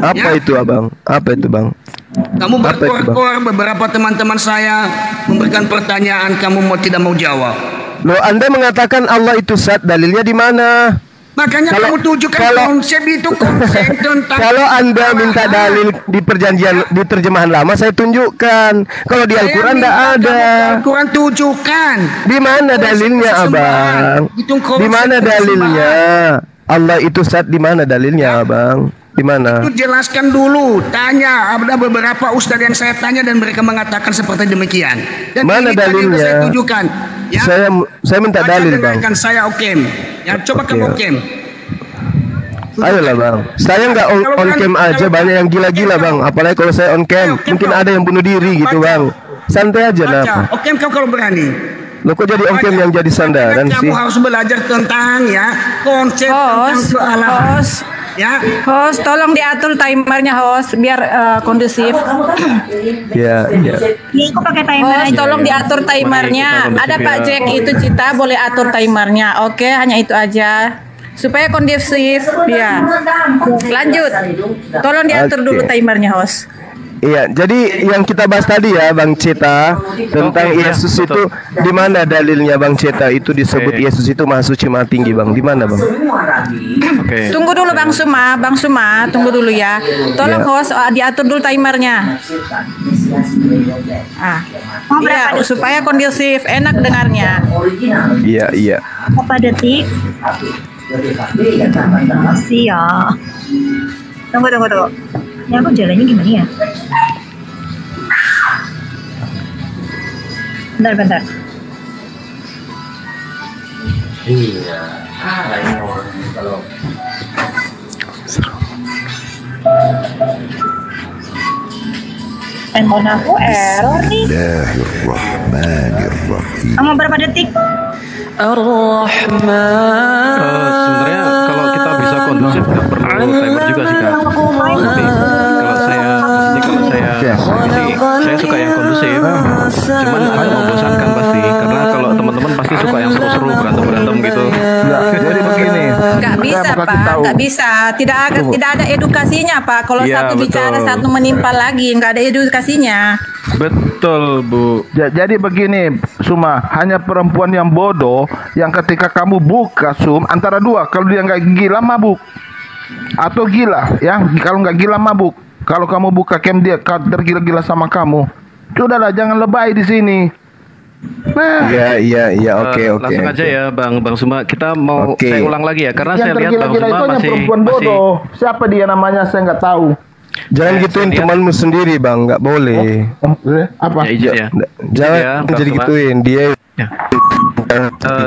Apa Ya, itu abang? Apa itu bang? kamu Apa itu bang? berkor-kor, beberapa teman-teman saya memberikan pertanyaan, kamu tidak mau jawab. Loh, Anda mengatakan Allah itu zat, dalilnya di mana? Makanya Kalau- kamu tunjukkan kalau- konsep itu, konsep tentang Kalau Anda minta dalil di perjanjian, di terjemahan lama, saya tunjukkan. Kalau di Saya Al-Quran minta tidak kamu ada. ke Al-Quran tunjukkan. Di mana dalilnya, abang? Di mana dalilnya? Allah itu zat, di mana dalilnya, abang? Di mana? Itu jelaskan dulu. Tanya, ada beberapa ustadz yang saya tanya dan mereka mengatakan seperti demikian. Dan Mana ini tadi yang dalilnya? saya tunjukkan. Ya, Saya minta baca dalil, bang. dengarkan saya Okem. Ya, coba Oke. kamu Okem. Ayolah, bang. Saya nggak on, Kalau on bukan- cam aja, kalau- banyak yang gila-gila, bang. Apalagi kalau saya on cam, Oke, mungkin Bang. ada yang bunuh diri gitu, Baca. bang. Santai aja lah. Baca. Okem kau kalau berani. Lo kok jadi on cam yang jadi sandaran Kamu sih? harus belajar tentang ya konsep tentang Host, kealaman. host, Ya, host, tolong diatur timernya host biar kondusif. Ya, ya. Ini aku pakai timer Host, aja. tolong diatur timernya. Ada Pak Jack itu Cita boleh atur timernya. Oke, hanya itu aja. Supaya kondusif, ya. Lanjut. Tolong diatur dulu Oke. timernya host. Iya, jadi yang kita bahas tadi ya, Bang Cita, tentang Oke, ya, Yesus betul. itu di mana dalilnya, Bang Cita? Itu disebut Oke. Yesus itu Maha Suci Maha Tinggi, Bang. Di mana, Bang? Oke. Tunggu dulu Bang Suma, tunggu dulu ya. Tolong Ya. host diatur dulu timernya. Ah, Mau iya berapa detik? supaya kondusif, enak dengarnya. Iya, iya. Berapa detik? Siap. Tunggu. Ini aku jalannya gimana ya? Bentar. Handphone aku error nih. Kamu berapa detik? Sebenarnya kalau kita bisa kondusif nggak perlu timer juga sih kak. Tapi kalau saya saya suka yang kondusif. Cuman agak membosankan pasti karena kalau teman-teman pasti suka yang seru-seru berantem gitu. Ya, jadi begini. Nggak bisa Saya mau kasih Pak, tahu. nggak bisa. Tidak ada edukasinya Pak. Kalau Iya, satu bicara betul. satu menimpa lagi, nggak ada edukasinya. Betul bu. Jadi begini, Suma, hanya perempuan yang bodoh yang ketika kamu buka antara dua, kalau dia nggak gila mabuk atau gila, ya kalau nggak gila mabuk. Kalau kamu buka cam dia tergila-gila sama kamu, sudahlah jangan lebay di sini. Nah, Iya, oke. Langsung aja ya Bang Suma. Kita mau Oke. saya ulang lagi ya karena yang saya lihat Bang tergila-gila Suma itu hanya masih perempuan bodoh. Siapa dia namanya saya nggak tahu. Jangan gituin lihat- temanmu sendiri, Bang. Nggak boleh. Apa? Ya, izin ya. Jangan Ya, Bang jadi Suma. gituin dia. Ya.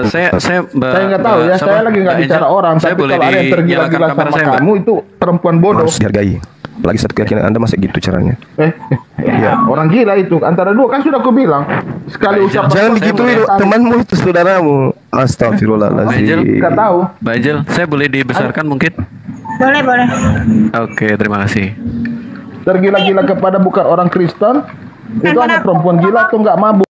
Saya Saya nggak tahu ya, saya lagi nggak bicara orang. Saya Tapi boleh kalau ada yang tergila-gila dinyalakan kamera sama saya, Mbak? kamu itu perempuan bodoh. Harus dihargai. Apalagi satu keyakinan Anda masa gitu caranya. Ya, orang gila itu antara dua kan sudah aku bilang. Sekali ucap Jangan digituin temanmu itu saudaramu. Astagfirullahaladzim. Nggak tahu. Mbak Angel, saya boleh dibesarkan mungkin? Boleh. Oke, terima kasih. Tergila-gila kepada bukan orang Kristen itu hanya perempuan gila atau nggak mabuk.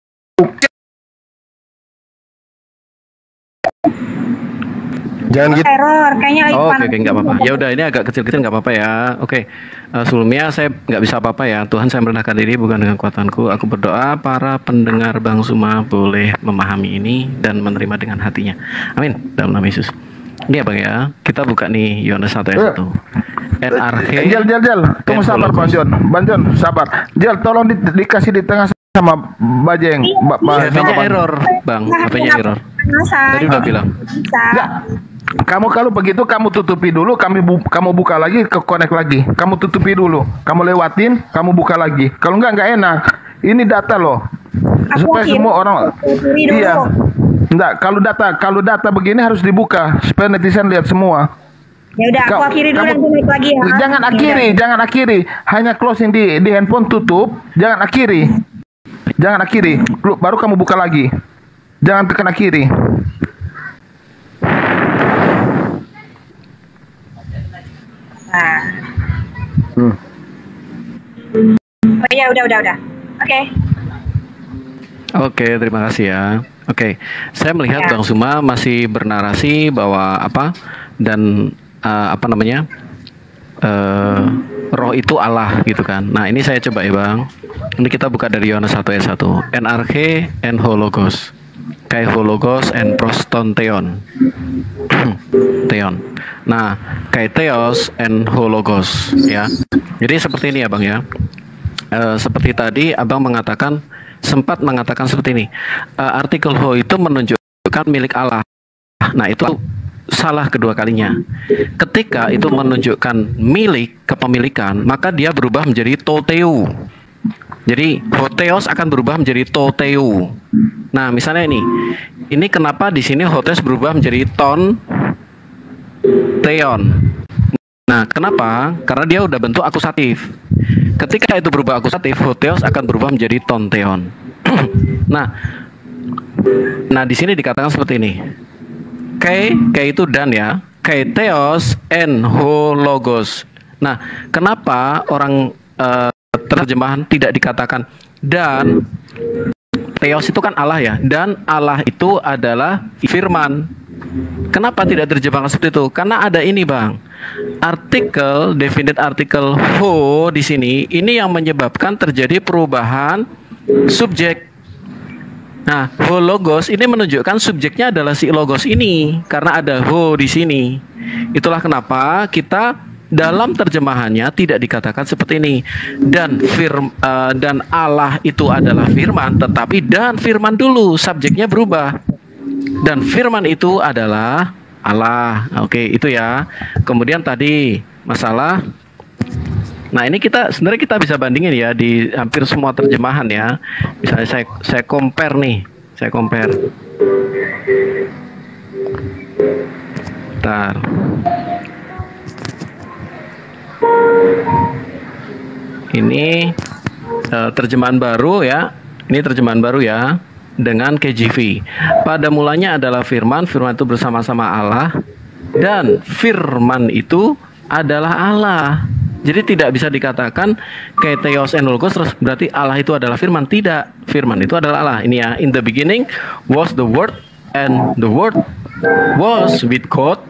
Jangan gitu. Error, kayaknya lagi Oh, panas. oke, nggak apa-apa. Ya udah, ini agak kecil-kecil nggak apa-apa ya. Oke, sebelumnya saya nggak bisa apa-apa ya. Tuhan, saya merendahkan diri bukan dengan kekuatanku. Aku berdoa para pendengar Bang Suma boleh memahami ini dan menerima dengan hatinya. Amin. Dalam nama Yesus. Ini ya Bang ya. Kita buka nih Yohanes 1 ayat 1. NRG. Jel. Tunggu sabar Bang John. Bang John, sabar. Jel, tolong dikasih di tengah sama Bajeng. HP-nya error, Bang. HP-nya error. Tadi udah bilang. Enggak. Kamu kalau begitu kamu tutupi dulu, kamu buka lagi, connect lagi. Kamu tutupi dulu, kamu lewatin, kamu buka lagi. Kalau enggak enak. Ini data loh. Supaya semua orang iya. Enggak, kalau data begini harus dibuka supaya netizen lihat semua. Ya udah, aku akhiri dulu nanti naik lagi ya. Jangan akhiri. Hanya closing di handphone tutup, jangan akhiri. Baru kamu buka lagi. Jangan tekan akhiri. Nah. Oh iya, udah. Oke. Oke, terima kasih ya. Oke, saya melihat Ya. Bang Suma masih bernarasi bahwa apa dan apa namanya roh itu Allah gitu kan. Nah ini saya coba ya bang. Ini kita buka dari Yohanes 1 ayat 1. En arche en hologos, kai hologos en proston theon. Theon. Nah kai theos en hologos ya. Jadi seperti ini ya bang ya. Seperti tadi abang sempat mengatakan seperti ini. Artikel ho itu menunjukkan milik Allah. Nah itu salah kedua kalinya. Ketika itu menunjukkan milik, kepemilikan, maka dia berubah menjadi toteu. Jadi hotheos akan berubah menjadi toteu. Nah misalnya ini kenapa di sini hotheos berubah menjadi ton theon. Nah kenapa? Karena dia udah bentuk akusatif. Ketika itu berubah akusatif, hotheos akan berubah menjadi ton theon. Nah di sini dikatakan seperti ini. Kai itu dan ya, kai theos en hologos. Nah, kenapa orang terjemahan tidak dikatakan dan theos itu kan Allah ya, dan Allah itu adalah firman. Kenapa tidak terjemahkan seperti itu? Karena ada ini bang, artikel definite artikel ho di sini ini yang menyebabkan terjadi perubahan subjek. Nah, ho logos ini menunjukkan subjeknya adalah si logos ini karena ada ho di sini. Itulah kenapa kita dalam terjemahannya tidak dikatakan seperti ini. Dan Allah itu adalah firman, tetapi dan firman dulu subjeknya berubah. Dan firman itu adalah Allah. Oke, itu ya. Kemudian tadi masalah. Nah ini sebenarnya kita bisa bandingin ya di hampir semua terjemahan ya. Misalnya saya compare nih, Bentar. Ini terjemahan baru ya. Ini terjemahan baru ya dengan KJV. Pada mulanya adalah firman itu bersama-sama Allah dan firman itu adalah Allah. Jadi tidak bisa dikatakan kayak theos and logos terus berarti Allah itu adalah firman. Tidak, firman itu adalah Allah. Ini ya, in the beginning was the word and the word was with God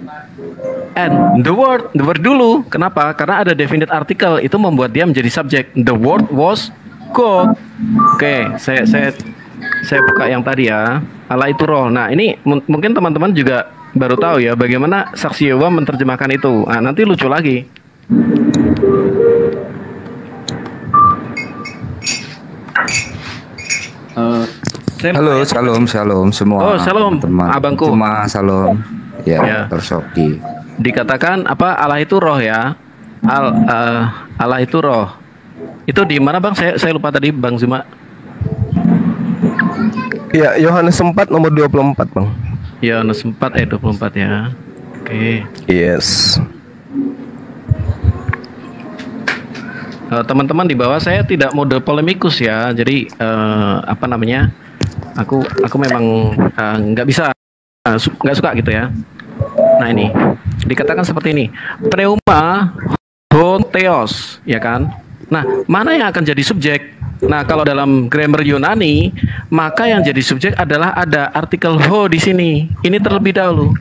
and the word dulu. Kenapa? Karena ada definite article itu membuat dia menjadi subjek. The word was God. Oke, saya buka yang tadi ya. Allah itu roh. Nah, ini mungkin teman-teman juga baru tahu ya bagaimana saksi Yehova menerjemahkan itu. Nah, nanti lucu lagi. Halo, shalom semua. Oh, shalom, teman. abangku. Cuma shalom. Ya, Tersoki. Dikatakan apa? Allah itu roh ya. Allah itu roh. Itu di mana bang? Saya lupa tadi bang Zuma. Ya, Yohanes 4 nomor 24 bang. Yohanes 4 ayat 24 ya. Oke. Yes. Teman-teman di bawah saya tidak mode polemikus ya. Jadi Aku memang nggak bisa nggak suka gitu ya. Nah ini dikatakan seperti ini. Pneuma hotheos ya kan. Nah mana yang akan jadi subjek? Nah kalau dalam grammar Yunani maka yang jadi subjek adalah ada artikel ho di sini. Ini terlebih dahulu.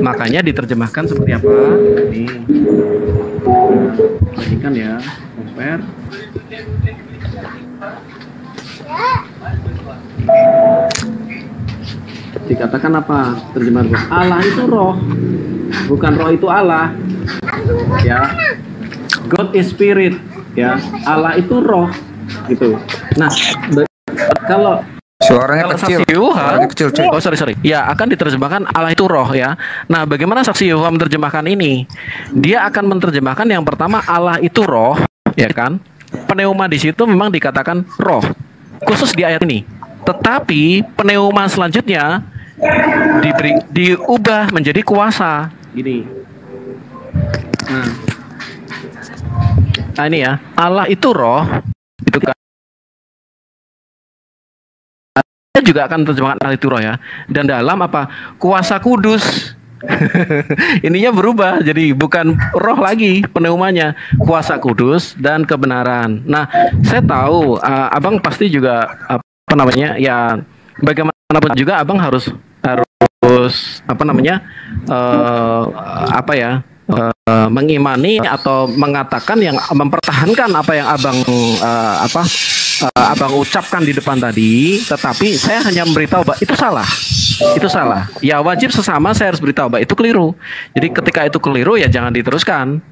Makanya diterjemahkan seperti apa? Ini perhatikan ya. Compare. Dikatakan apa terjemahan Allah itu roh, bukan roh itu Allah ya. God is spirit ya, Allah itu roh gitu. Nah kalau suaranya kecil, oh sorry ya, akan diterjemahkan Allah itu roh ya. Nah bagaimana saksi Yehova menerjemahkan ini? Dia akan menerjemahkan yang pertama Allah itu roh ya kan. Pneuma di situ memang dikatakan roh khusus di ayat ini. Tetapi pneuma selanjutnya diubah menjadi kuasa gini. Nah ini ya, Allah itu roh itu kan juga akan terjemahkan Allah itu roh ya. Dan dalam apa? Kuasa kudus. Ininya berubah jadi bukan roh lagi pneumanya, kuasa kudus dan kebenaran. Nah saya tahu abang pasti juga ya bagaimanapun juga abang harus mengimani atau mengatakan yang mempertahankan apa yang abang ucapkan di depan tadi, tetapi saya hanya memberitahu bahwa itu salah. Ya wajib sesama saya harus beritahu bahwa itu keliru. Jadi ketika itu keliru ya jangan diteruskan.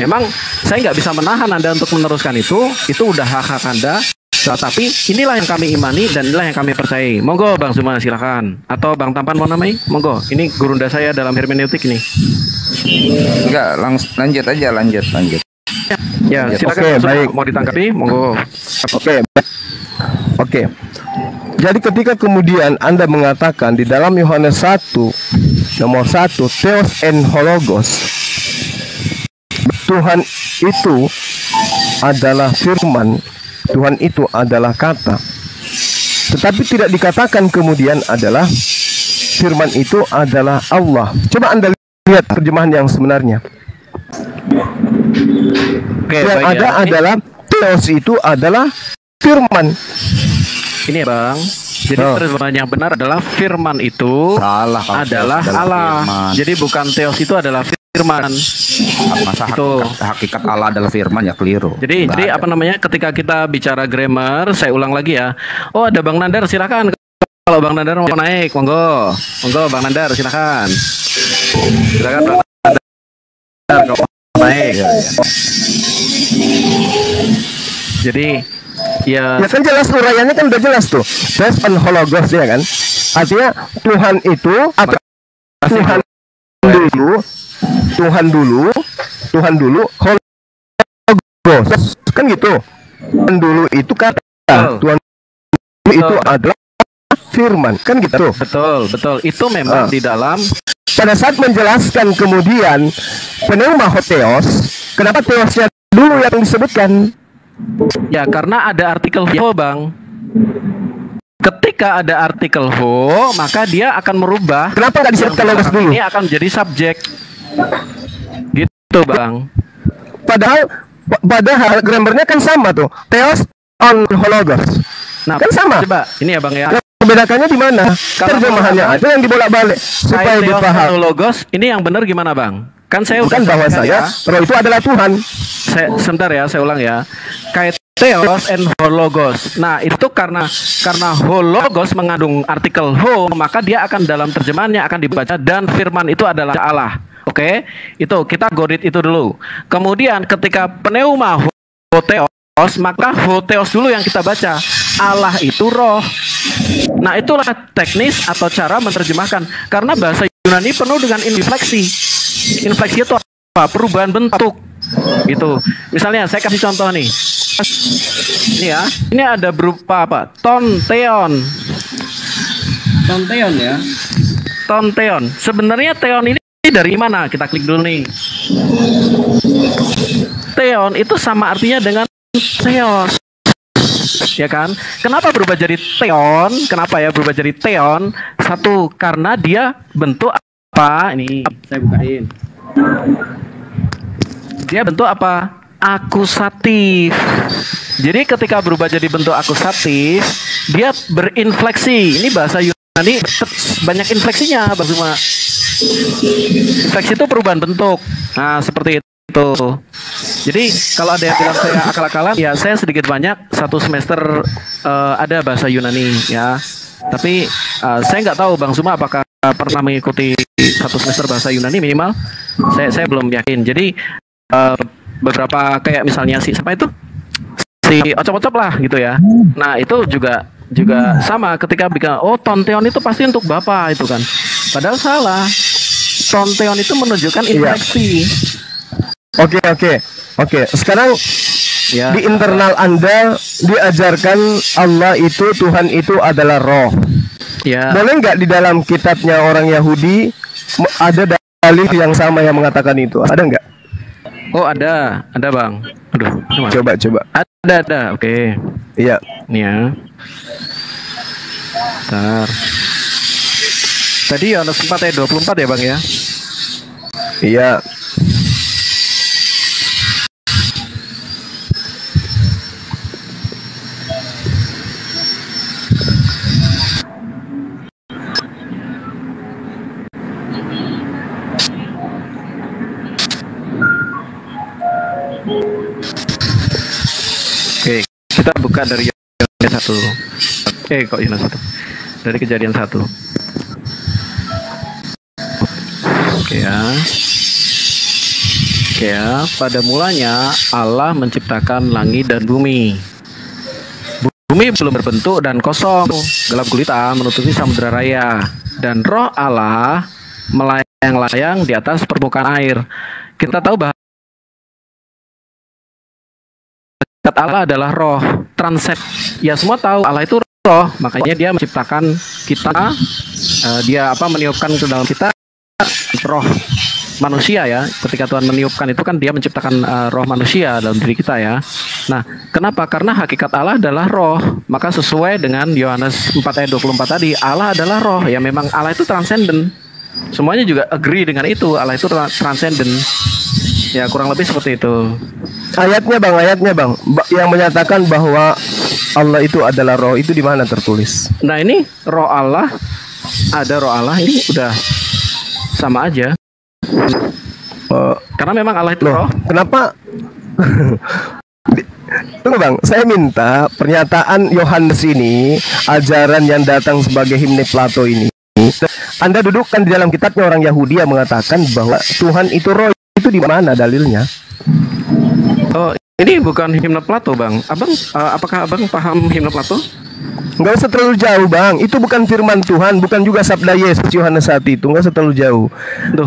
Memang saya nggak bisa menahan Anda untuk meneruskan itu udah hak Anda. Tapi inilah yang kami imani dan inilah yang kami percayai. Monggo Bang Zuma silakan. Atau Bang Tampan mau namai? Monggo. Ini gurunda saya dalam hermeneutik ini. Enggak, lanjut aja, lanjut. Ya, silakan. Oke, baik. Mau ditanggapi? Monggo. Oke. Jadi ketika kemudian Anda mengatakan di dalam Yohanes 1 nomor 1 Theos en Hologos, Tuhan itu adalah firman, Tuhan itu adalah kata. Tetapi tidak dikatakan kemudian adalah firman itu adalah Allah. Coba Anda lihat terjemahan yang sebenarnya. Yang ada adalah Theos itu adalah firman. Ini ya Bang. Jadi terjemahan yang benar adalah firman itu adalah Allah. Firman. Jadi bukan Theos itu adalah firman. Masa hakikat Allah adalah firman ya keliru. Jadi apa namanya, ketika kita bicara grammar, saya ulang lagi ya. Oh ada Bang Nandar, silakan. Kalau Bang Nandar mau naik, monggo Bang Nandar silakan. Silakan Bang Nandar kalau mau naik. Jadi ya kan jelas uraiannya kan udah jelas tuh. Theos en Hologos ya kan. Artinya Tuhan itu atau Tuhan dulu Hologos kan gitu. Tuhan dulu itu kata, Tuhan dulu itu adalah firman kan gitu. Betul. Itu memang di dalam pada saat menjelaskan kemudian pneuma Theos, kenapa Theosnya dulu yang disebutkan? Ya karena ada artikel ho Bang. Ketika ada artikel ho, maka dia akan merubah. Kenapa nggak disebutkan logos dulu? Ini akan menjadi subjek. Gitu Bang. Padahal grammarnya kan sama tuh. Theos on Hologos. Nah, kan sama. Coba ini ya Bang ya. Membedakannya di mana? Terjemahannya aja yang dibolak-balik supaya dipaham. Logos ini yang benar gimana Bang? Kan saya bukan bahwa saya roh itu adalah Tuhan. Sebentar ya, saya ulang ya. Kait Theos and Hologos. Nah, itu karena Hologos mengandung artikel ho, maka dia akan dalam terjemahannya akan dibaca dan firman itu adalah Allah. Oke? Itu kita godit itu dulu. Kemudian ketika pneuma Theos, maka Theos dulu yang kita baca. Allah itu roh. Nah, itulah teknis atau cara menerjemahkan. Karena bahasa Yunani penuh dengan infleksi. Infleksi itu apa? Perubahan bentuk. Gitu. Misalnya saya kasih contoh nih. Ini ya. Ini ada berupa apa? Tonteon ya. Tonteon. Sebenarnya teon ini dari mana? Kita klik dulu nih. Teon itu sama artinya dengan Theos. Ya kan? Kenapa berubah jadi teon? Kenapa ya berubah jadi teon? Satu, karena dia bentuk apa? Ini saya bukain. Dia bentuk apa? Akusatif. Jadi ketika berubah jadi bentuk akusatif, dia berinfleksi. Ini bahasa Yunani banyak infleksinya, Bang Zuma. Infleksi itu perubahan bentuk. Nah, seperti itu. Jadi kalau ada yang bilang saya akal-akalan, ya saya sedikit banyak satu semester ada bahasa Yunani ya. Tapi saya nggak tahu Bang Zuma apakah pernah mengikuti satu semester bahasa Yunani minimal. Saya belum yakin. Jadi beberapa kayak misalnya si ocop-ocop lah gitu ya. Nah itu juga sama ketika bikin tonteon itu pasti untuk bapak itu kan. Padahal salah. Tonteon itu menunjukkan infleksi. Oke. Sekarang ya, di internal Anda diajarkan Allah itu, Tuhan itu adalah roh. Ya. Boleh nggak di dalam kitabnya orang Yahudi ada dalil yang sama yang mengatakan itu? Ada nggak? Oh ada Bang. Aduh, coba. Ada. Oke. Iya. Nih ya. Bentar. Tadi Yohanes 4 ayat 24 ya Bang ya? Iya. Oke, kita buka dari Yohanes 1. Kok Yohanes 1? Dari Kejadian 1. Oke ya, pada mulanya Allah menciptakan langit dan bumi. Bumi belum berbentuk dan kosong, gelap gulita menutupi samudera raya, dan roh Allah melayang-layang di atas permukaan air. Kita tahu bahwa Allah adalah roh, transcend. Ya semua tahu Allah itu roh, makanya dia menciptakan kita, dia meniupkan ke dalam kita roh manusia ya. Ketika Tuhan meniupkan itu kan dia menciptakan roh manusia dalam diri kita ya. Nah, kenapa? Karena hakikat Allah adalah roh. Maka sesuai dengan Yohanes 4 ayat 24 tadi, Allah adalah roh. Ya memang Allah itu transcendent. Semuanya juga agree dengan itu. Allah itu transcendent. Ya kurang lebih seperti itu. Ayatnya bang, yang menyatakan bahwa Allah itu adalah roh, itu di mana tertulis? Nah ini roh Allah, ada roh Allah, ini udah sama aja. Karena memang Allah itu roh. Kenapa? Tunggu bang, saya minta pernyataan Yohanes ini, ajaran yang datang sebagai himne Plato ini, Anda dudukkan di dalam kitabnya orang Yahudi yang mengatakan bahwa Tuhan itu roh, itu di mana dalilnya? Oh, ini bukan himne Plato bang. Apakah abang paham himne Plato? Nggak usah terlalu jauh bang, itu bukan firman Tuhan, bukan juga sabda Yesus Yohanes 1 itu, nggak usah terlalu jauh.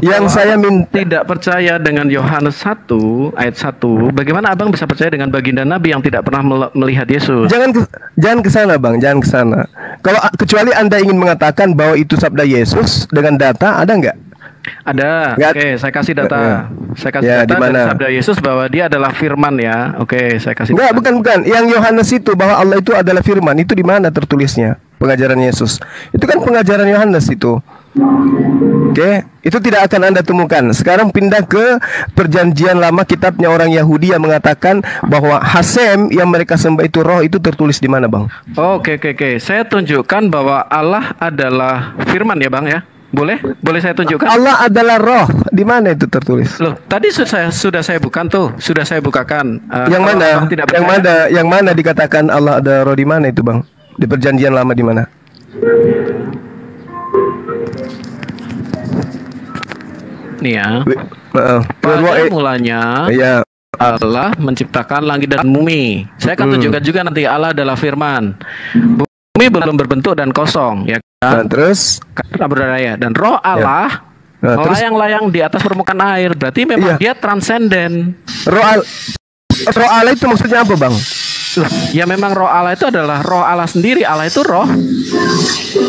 Yang saya tidak percaya dengan Yohanes 1 ayat 1, bagaimana abang bisa percaya dengan baginda Nabi yang tidak pernah melihat Yesus? Jangan ke sana bang, jangan ke sana. Kalau kecuali Anda ingin mengatakan bahwa itu sabda Yesus dengan data, ada nggak? Ada. Oke, saya kasih data. Saya kasih data dari sabda Yesus bahwa dia adalah firman ya. Oke, saya kasih data. Bukan. Yang Yohanes itu bahwa Allah itu adalah firman, itu di mana tertulisnya? Pengajaran Yesus. Itu kan pengajaran Yohanes itu. Oke, itu tidak akan Anda temukan. Sekarang pindah ke Perjanjian Lama, kitabnya orang Yahudi yang mengatakan bahwa Hasem yang mereka sembah itu roh, itu tertulis di mana, Bang? Oke. Saya tunjukkan bahwa Allah adalah firman ya, Bang ya. Boleh saya tunjukkan? Allah adalah roh. Di mana itu tertulis? Loh, tadi sudah saya bukakan. Yang mana dikatakan Allah ada roh, di mana itu, Bang? Di Perjanjian Lama di mana? Nih ya. Pada mulanya Allah menciptakan langit dan bumi. Saya akan tunjukkan juga nanti Allah adalah firman. Bumi belum berbentuk dan kosong ya kan? Terus raya dan roh Allah melayang-layang di atas permukaan air. Berarti memang dia transenden. Roh Allah itu maksudnya apa, Bang? Ya memang roh Allah itu adalah roh Allah sendiri. Allah itu roh.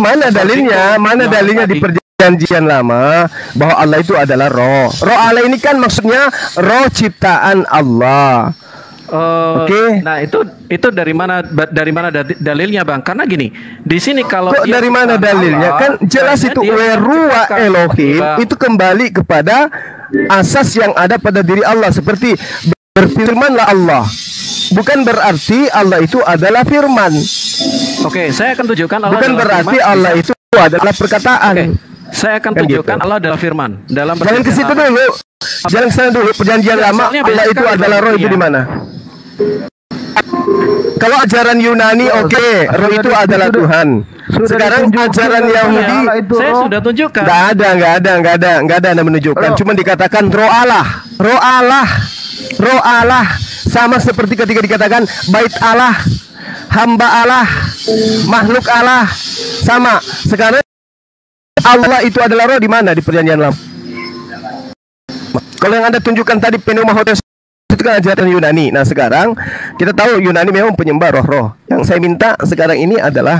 Mana dalilnya? Mana dalilnya di Perjanjian Lama bahwa Allah itu adalah roh? Roh Allah ini kan maksudnya roh ciptaan Allah. Oke. Nah itu dari mana dalilnya, Bang? Karena gini, di sini kalau dari mana dalilnya? Kan jelas itu Weruwa Elohim itu kembali kepada asas yang ada pada diri Allah, seperti berfirmanlah Allah. Bukan berarti Allah itu adalah firman. Oke, saya akan tunjukkan Allah. Bukan berarti firman. Allah itu adalah perkataan. Oke. Saya akan tunjukkan Allah adalah firman dalam. Jangan ke situ dulu. Jangan ke sana dulu. Perjanjian Lama Allah itu adalah roh, itu di mana? Kalau ajaran Yunani roh itu adalah Tuhan. Sekarang ajaran Yahudi saya sudah tunjukkan. Enggak ada Anda menunjukkan. Cuma dikatakan roh Allah. Sama seperti ketika dikatakan bait Allah, hamba Allah, makhluk Allah, sama. Sekarang Allah itu adalah roh di mana di Perjanjian Lama? Kalau yang Anda tunjukkan tadi pneumahotes itu kan ajaran Yunani. Nah sekarang kita tahu Yunani memang penyembah roh-roh. Yang saya minta sekarang ini adalah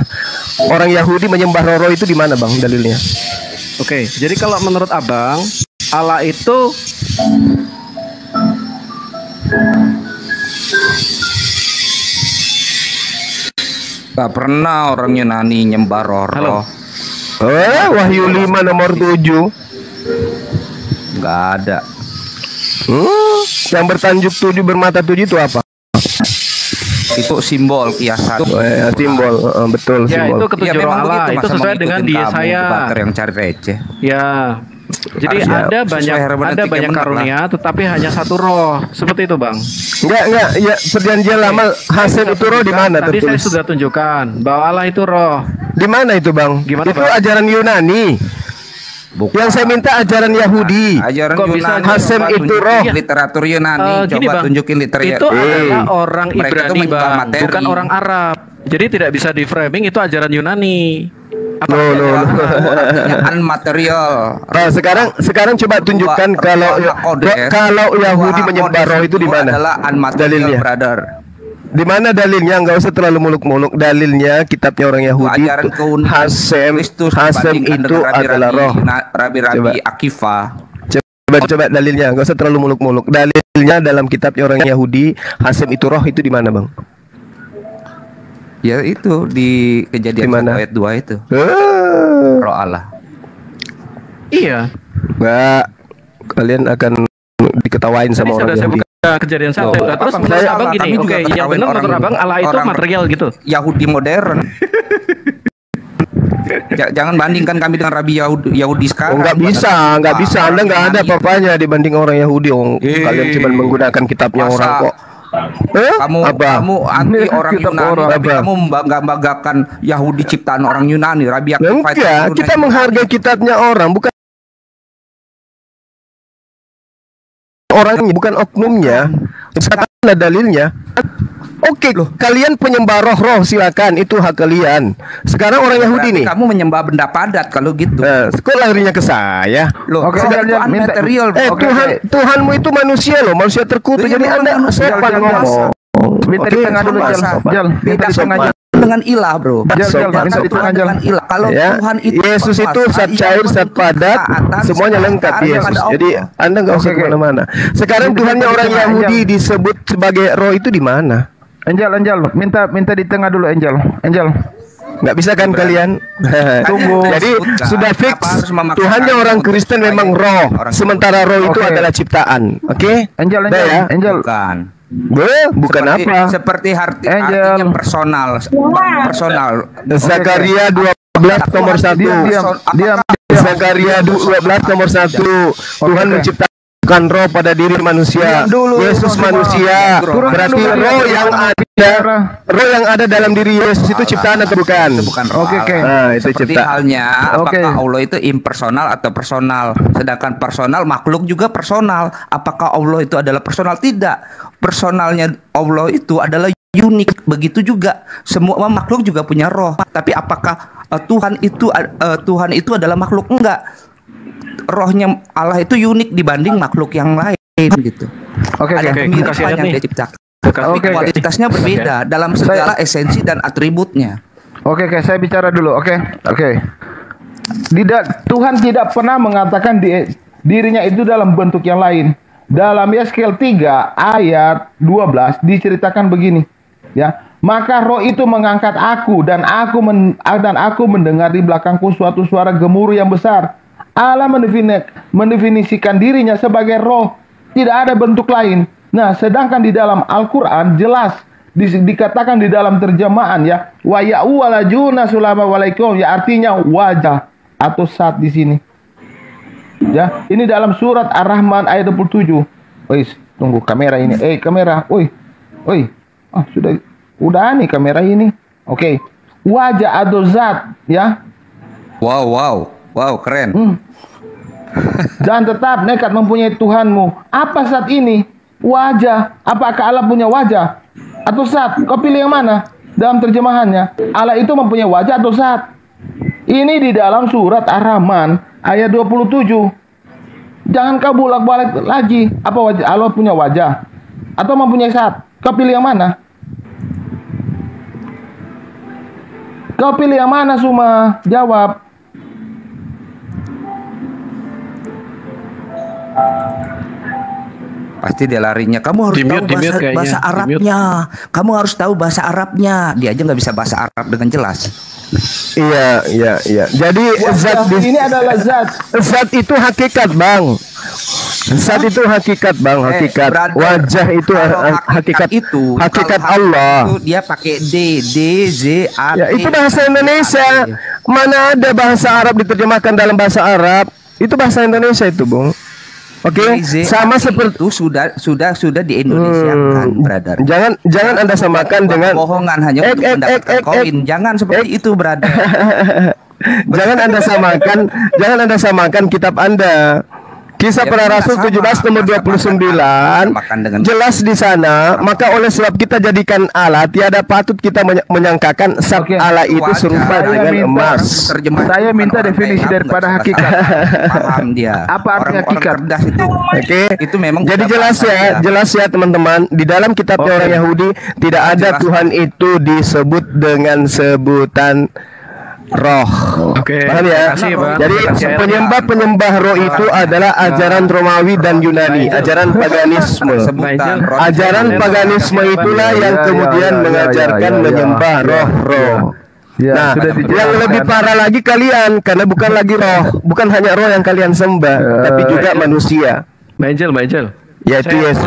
orang Yahudi menyembah roh-roh itu di mana, Bang, dalilnya? Oke, jadi kalau menurut Abang Allah itu gak pernah orang Yunani nyembah roh-roh. Wahyu 5 nomor 7 gak ada. Yang bertanjuk 7 bermata 7 itu apa? Itu simbol kiasan. Simbol, betul ya, simbol. Itu ketujuh roh Allah. Itu sesuai dengan dia saya. Bakar yang cari receh. Ya, Jadi ada banyak karunia, tetapi hanya satu roh. Seperti itu, Bang. Enggak, ya perjanjian lama Hasem itu roh di mana Tadi saya tertulis? sudah tunjukkan bahwa Allah itu roh. Di mana itu, Bang? Gimana, itu Bang? ajaran Yunani. Bukan. Yang saya minta ajaran Yahudi. Ajaran Kok bisa Yunani. Hasem coba itu tunjukin roh? literatur Yunani. Gini, Coba Bang. tunjukin literatur. Itu adalah orang Mereka tuh Ibrani, menyembah Bang, materi. bukan orang Arab. Jadi tidak bisa di framing itu ajaran Yunani. Loh. Unmaterial. Nah, sekarang coba tunjukkan kalau Yahudi menyembah roh itu di mana? Adalah unmaterial, Dalilnya. brother. Di mana dalilnya? Enggak usah terlalu muluk-muluk. Dalilnya kitabnya orang Yahudi. Ajaran keunikan Hasem Kristus itu dibandingkan dengan adalah roh. Rabi-rabi Akifa. Coba dalilnya. Enggak usah terlalu muluk-muluk. Dalilnya dalam kitabnya orang Yahudi, Hasem itu roh itu di mana, Bang? Ya itu di Kejadian Di mana? 1 ayat 2 itu. Roh Allah. Iya. Enggak. Kalian akan diketawain sama Ini orang sudah saya Yahudi. buka Kejadian 1. Loh, Terus apa menurut masalah? Abang gini, Kami juga oke, yang ketawain benar menurut orang- Abang Allah itu orang- material gitu. Yahudi modern. Jangan bandingkan kami dengan Rabi Yahudi sekarang. Enggak bisa. Anda enggak ada apa-apanya dibanding orang Yahudi. Kalian cuma menggunakan kitabnya Masa orang kok. Kamu anti orang Kitab Yunani, orang. tapi Apa? kamu membanggakan Yahudi ciptaan orang Yunani. Rabi Akifa itu Enggak, turunannya kita Yunani. menghargai kitabnya orang, bukan orangnya, bukan oknumnya. Sekarang ada dalilnya. Oke, kalian penyembah roh-roh silakan, itu hak kalian. Sekarang orang Yahudi Berarti nih. kamu menyembah benda padat kalau gitu. Kok larinya ke saya? Loh, Oke, kalau Jal, itu Jal, minta- unmaterial. Oke, Tuhanmu itu manusia loh, manusia terkutuk. Iya, Jadi memang Anda manusia. sopan Jal, ngomong. Minta di tengah dulu, Jal. Jal, minta Beda di tengah, Jal. dengan ilah, bro. Jal, Beda minta di tengah, Jal. dengan ilah. Kalau Ya, Tuhan itu Yesus itu zat cair, zat padat, semuanya lengkap Yesus. Jadi Anda nggak usah Oke. kemana-mana. Sekarang Tuhannya orang Yahudi disebut sebagai roh itu di mana? Angel, minta di tengah dulu, Angel. Nggak bisa kan kalian? Tunggu. Jadi Bukan. sudah fix Apa harus memaksakan Tuhannya orang untuk Kristen supaya memang roh, orang- sementara roh itu Oke. adalah ciptaan. Oke? Angel, Udah ya? Angel. Bukan. Bukan Seperti- apa? Seperti Angel. artinya personal. Personal. Zakaria 12 nomor 1. Diam. Zakaria 12 nomor 1. Tuhan Oke. menciptakan roh pada diri manusia. Diam dulu. Yesus manusia. Turun Berarti dulu. roh yang ada dalam diri Yesus itu ciptaan atau bukan? Itu bukan roh Oke. Allah. Nah, itu Seperti cipta. halnya Oke. apakah Allah itu impersonal atau personal. Sedangkan personal, makhluk juga personal. Apakah Allah itu adalah personal? Tidak. Personalnya Allah itu adalah unik. Begitu juga semua makhluk juga punya roh. Tapi apakah Tuhan itu adalah makhluk? Enggak. Rohnya Allah itu unik dibanding makhluk yang lain gitu. Oke. Ada Oke, kemiripan kasih lihat yang nih. dia ciptakan. Kasih. Tapi kualitasnya berbeda dalam segala esensi dan atributnya. Oke, saya bicara dulu. Oke. Tuhan tidak pernah mengatakan dirinya itu dalam bentuk yang lain. Dalam Yeskiel 3 ayat 12 diceritakan begini, ya. Maka roh itu mengangkat aku dan aku mendengar di belakangku suatu suara gemuruh yang besar. Allah mendefinisikan dirinya sebagai roh, tidak ada bentuk lain. Nah, sedangkan di dalam Al-Qur'an jelas dikatakan di dalam terjemahan, ya, wa ya'uwalajuna sulama walaikum, ya, artinya wajah atau saat di sini. Ya, ini dalam surat Ar-Rahman ayat 27. Tunggu kamera ini. Kamera. Udah nih kamera ini. Oke. Wajah atau zat, ya. Wow, keren. Dan tetap nekat mempunyai Tuhanmu. Apa saat ini? Wajah. Apakah Allah punya wajah atau zat? Kau pilih yang mana? Dalam terjemahannya, Allah itu mempunyai wajah atau zat? Ini di dalam surat Ar-Rahman ayat 27. Jangan kau bolak-balik lagi. Apa wajah Allah punya wajah atau mempunyai zat? Kau pilih yang mana? Kau pilih yang mana, Suma? Jawab. Pasti dia larinya. Kamu harus tahu bahasa Arabnya. Kamu harus tahu bahasa Arabnya. Dia aja nggak bisa bahasa Arab dengan jelas. Iya. Jadi zat ini adalah zat. Zat itu hakikat, Bang. Zat itu hakikat, Bang. Hakikat. Brother, Wajah itu hakikat. Hakikat Allah. Itu dia pakai D, Z, A. Ya, itu bahasa Indonesia. Mana ada bahasa Arab diterjemahkan dalam bahasa Arab? Itu bahasa Indonesia itu, Bung. Oke, sama seperti itu sudah di Indonesia kan, brother. Jangan Anda samakan dengan bohongan hanya untuk mendapatkan koin. Jangan seperti itu, brother. Jangan Anda samakan kitab Anda. Kisah para Rasul 17 nomor 29 jelas di sana, maka oleh sebab kita jadikan Allah, tiada patut kita menyangkakan Allah itu serupa dengan emas. Saya minta definisi daripada hakikat. Paham dia. Apa artinya hakikat? Oke. Itu memang jadi jelas ya teman-teman, di dalam kitabnya orang Yahudi tidak ada Tuhan itu disebut dengan sebutan roh. Paham ya? Jadi penyembah roh itu adalah ajaran Romawi dan Yunani, ajaran paganisme. Ajaran paganisme itulah yang kemudian mengajarkan menyembah roh-roh. Nah, yang lebih parah lagi kalian, karena bukan lagi roh, bukan hanya roh yang kalian sembah, tapi juga manusia. Mbak Ya itu Yesus.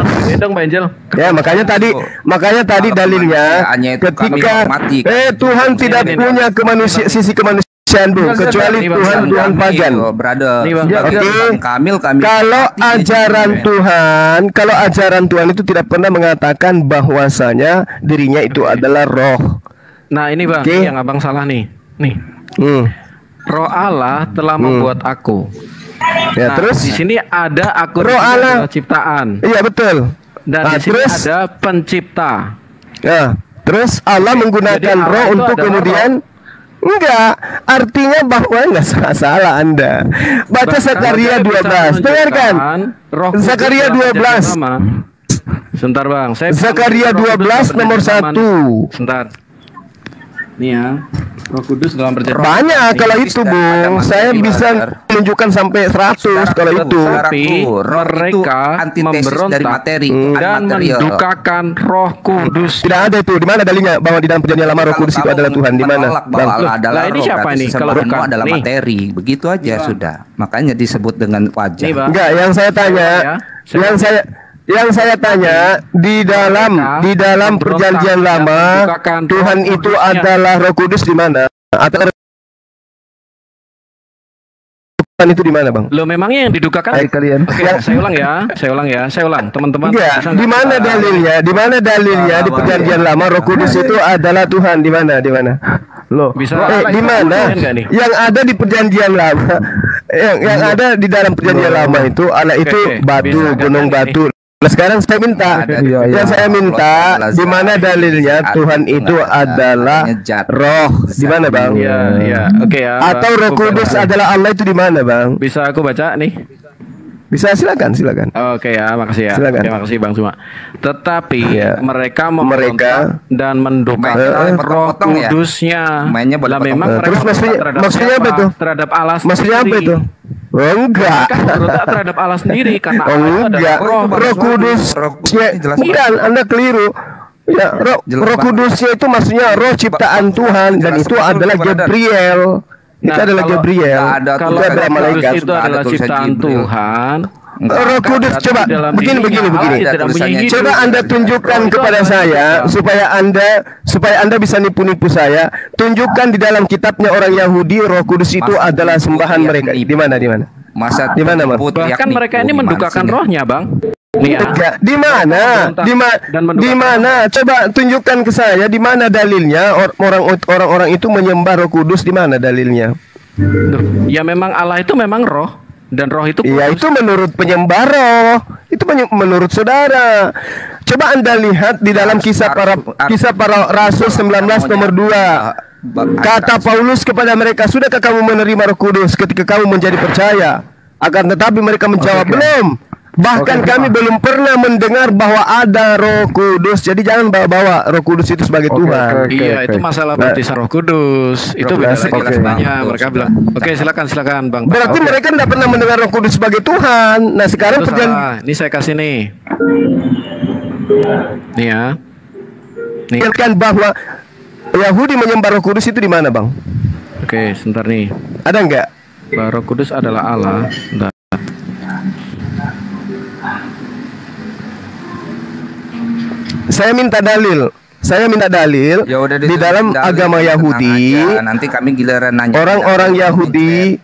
Ya makanya tadi dalilnya ketika Tuhan tidak punya sisi kemanusiaan, Bu, kecuali Tuhan pagan. Kalau ajaran Tuhan itu tidak pernah mengatakan bahwasanya dirinya itu adalah roh. Nah ini Bang, yang abang salah nih. Roh Allah telah membuat aku. Ya, terus di sini ada aku, roh Allah ciptaan. Iya betul. Dan di sini ada pencipta. Ya, terus Allah menggunakan roh untuk kemudian enggak, artinya bahwa enggak salah Anda. Baca Zakaria 12. Dengarkan. Zakaria 12. Sebentar Bang, Zakaria 12 nomor 1. Sebentar. Nih ya, Roh Kudus dalam perjanjian. Banyak kalau itu, Bung. Saya bisa menunjukkan sampai 100 kalau itu. Tapi mereka memberontak dari materi dan mendukakan Roh Kudus. Tidak ada itu. Di mana dalilnya bahwa di dalam perjanjian lama Roh Kudus itu adalah Tuhan? Di mana? Nah, ini siapa ini? Kalau bukan adalah materi, begitu aja sudah. Makanya disebut dengan wajah. Enggak, yang saya tanya, Yang saya tanya di dalam perjanjian lama Tuhan itu adalah Roh Kudus di mana? Atau Tuhan itu di mana, Bang? Lo memangnya yang didukakan? Kalian. Oke, saya ulang, teman-teman. Enggak, di mana dalilnya? Di mana dalilnya di perjanjian lama Roh Kudus itu adalah Tuhan? Di mana? Loh, bisa di mana? Yang ada di perjanjian lama, yang ada di dalam perjanjian lama itu Allah itu batu, gunung batu. Sekarang saya minta, di mana dalilnya Tuhan itu adalah roh? Di mana, Bang? Oke ya. Atau Roh Kudus adalah Allah itu di mana, Bang? Bisa aku baca nih? Bisa, silakan. Oke ya, makasih ya. Silakan. Terima kasih Bang Suma. Tetapi mereka memberontak dan mendukakan Roh Kudusnya. Lah memang terus maksudnya apa itu? Terhadap Allah sendiri. Maksudnya apa itu? Enggak. Terhadap Allah sendiri karena enggak. Roh Kudus. Bukan, Anda keliru. Ya, Roh Kudusnya itu maksudnya roh ciptaan Tuhan dan itu adalah Gabriel. Itu adalah Gabriel. Kalau malaikat itu adalah ciptaan Tuhan. Roh Kudus, coba begini. Coba Anda tunjukkan kepada saya supaya Anda bisa nipu saya. Tunjukkan di dalam kitabnya orang Yahudi Roh Kudus itu adalah sembahan mereka. Di mana? Masa di mana, Bang? Bahkan mereka ini mendukakan rohnya, Bang. Di mana? Coba tunjukkan ke saya di mana dalilnya orang-orang itu menyembah Roh Kudus, di mana dalilnya? Ya memang Allah itu memang roh. Dan roh itu ya itu menurut penyembah roh. Itu menurut saudara. Coba Anda lihat di dalam kisah para Rasul 19 nomor 2. Kata Paulus kepada mereka, "Sudahkah kamu menerima Roh Kudus ketika kamu menjadi percaya?" Akan tetapi mereka menjawab, "Belum. Bahkan kami belum pernah mendengar bahwa ada Roh Kudus." Jadi jangan bawa Roh Kudus itu sebagai Tuhan. Itu masalah baptisan Roh Kudus. Itu beda lagi. Mereka bilang, "Oke, silakan Bang." Berarti mereka tidak pernah mendengar Roh Kudus sebagai Tuhan. Nah, sekarang ini saya kasih nih. Nih ya. Nih kan bahwa Yahudi menyembah Roh Kudus itu di mana, Bang? Oke, sebentar nih. Ada enggak? Roh Kudus adalah Allah. Saya minta dalil di dalam agama Yahudi. Nanti kami giliran nanya. Orang-orang Yahudi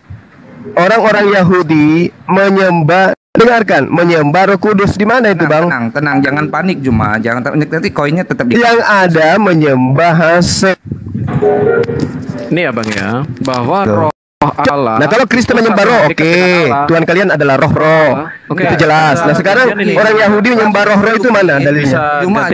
orang-orang Yahudi menyembah, dengarkan, menyembah Roh Kudus di mana itu, Bang? Tenang, jangan panik Juma, jangan panik, nanti koinnya tetap di. Yang ada menyembah Hasem. Ini ya Bang ya, bahwa roh Allah. Nah kalau Kristen menyembah roh, oke, Tuhan kalian adalah roh-roh, itu jelas. Nah sekarang orang Yahudi menyembah roh-roh itu mana dalilnya? Cuma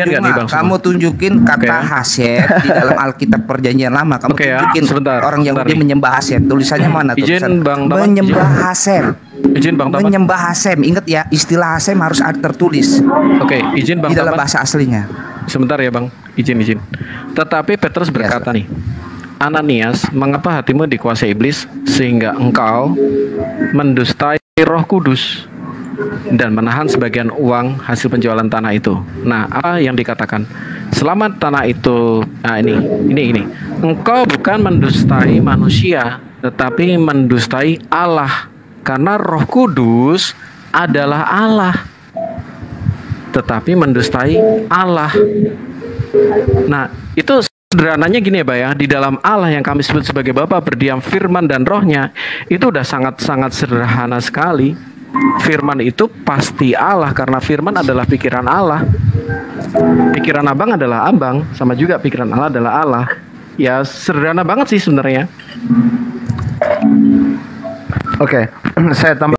kamu tunjukin kata Hasem di dalam Alkitab Perjanjian Lama. Kamu tunjukin orang Yahudi menyembah Hasem. Tulisannya mana? Izin Bang, menyembah Hasem. Izin Bang, menyembah Hasem. Ingat ya, istilah Hasem harus ada tertulis. Oke, izin Bang. Di dalam bahasa aslinya. Sebentar ya Bang, izin. Tetapi Petrus berkata nih, Ananias, mengapa hatimu dikuasai iblis sehingga engkau mendustai Roh Kudus dan menahan sebagian uang hasil penjualan tanah itu? Nah, apa yang dikatakan? Selama tanah itu, nah ini. Engkau bukan mendustai manusia, tetapi mendustai Allah, karena Roh Kudus adalah Allah. Tetapi mendustai Allah. Nah, itu sederhananya gini ya Pak ya, di dalam Allah yang kami sebut sebagai Bapa berdiam firman dan rohnya, itu udah sangat-sangat sederhana sekali. Firman itu pasti Allah, karena firman adalah pikiran Allah. Pikiran abang adalah abang, sama juga pikiran Allah adalah Allah. Ya sederhana banget sih sebenarnya. Oke, saya tambah